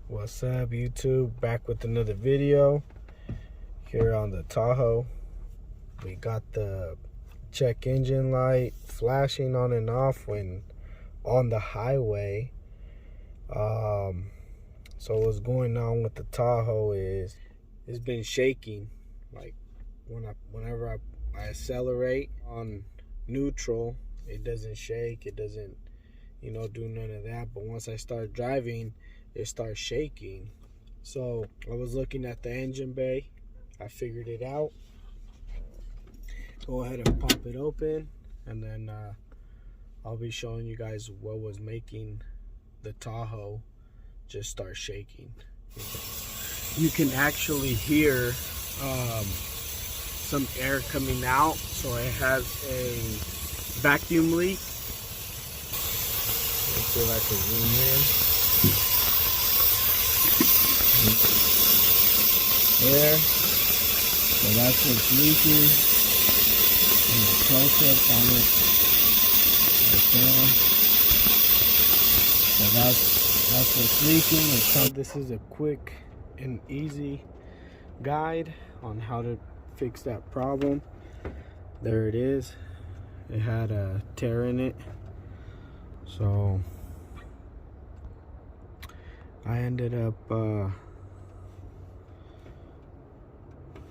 What's up, YouTube? Back with another video here on the Tahoe. We got the check engine light flashing on and off when on the highway. So what's going on with the Tahoe is it's been shaking. Like whenever I accelerate on neutral, it doesn't shake. It doesn't, do none of that. But once I start driving, it starts shaking. So I was looking at the engine bay. I figured it out. Go ahead and pop it open, and then I'll be showing you guys what was making the Tahoe just start shaking. You can actually hear some air coming out, so it has a vacuum leak. Let's see if I can zoom in. There, so that's what's leaking. And the close-up on it, right there. So that's what's leaking. So this is a quick and easy guide on how to fix that problem. There it is. It had a tear in it, so I ended up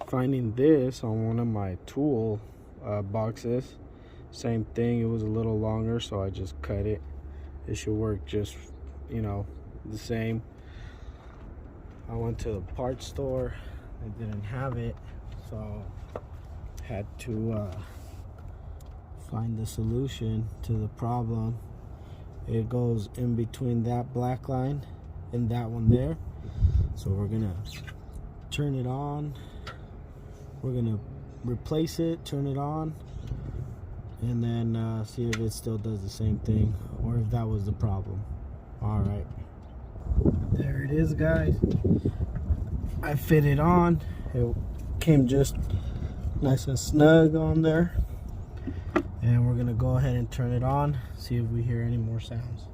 finding this on one of my tool boxes. Same thing, it was a little longer, so I just cut it. It should work just, the same. I went to the parts store, they didn't have it, so had to find the solution to the problem. It goes in between that black line and that one there. So we're gonna turn it on. We're gonna replace it, turn it on, and then see if it still does the same thing or if that was the problem. All right, there it is, guys. I fit it on. It came just nice and snug on there, and we're gonna go ahead and turn it on, see if we hear any more sounds.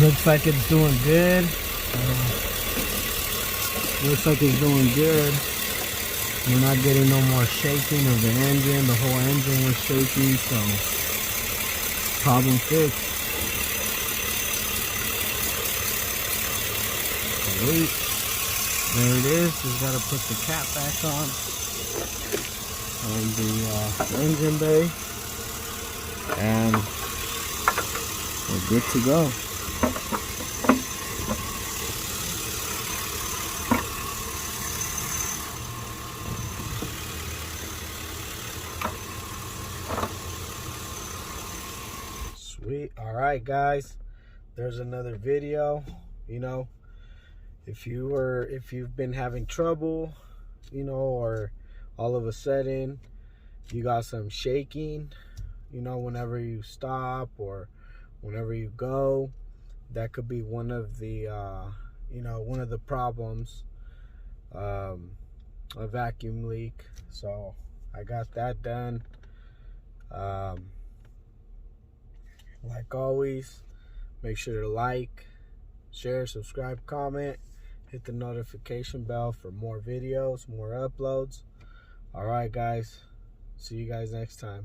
Looks like it's doing good. Looks like it's doing good. We're not getting no more shaking of the engine. The whole engine was shaking, so problem fixed. Sweet. There it is. Just gotta put the cap back on the engine bay, and we're good to go. Sweet. All right, guys, there's another video. If you've been having trouble, or all of a sudden you got some shaking, whenever you stop or whenever you go, that could be one of the one of the problems, a vacuum leak. So I got that done. Like always, make sure to like, share, subscribe, comment, hit the notification bell for more videos, more uploads. All right, guys, see you guys next time.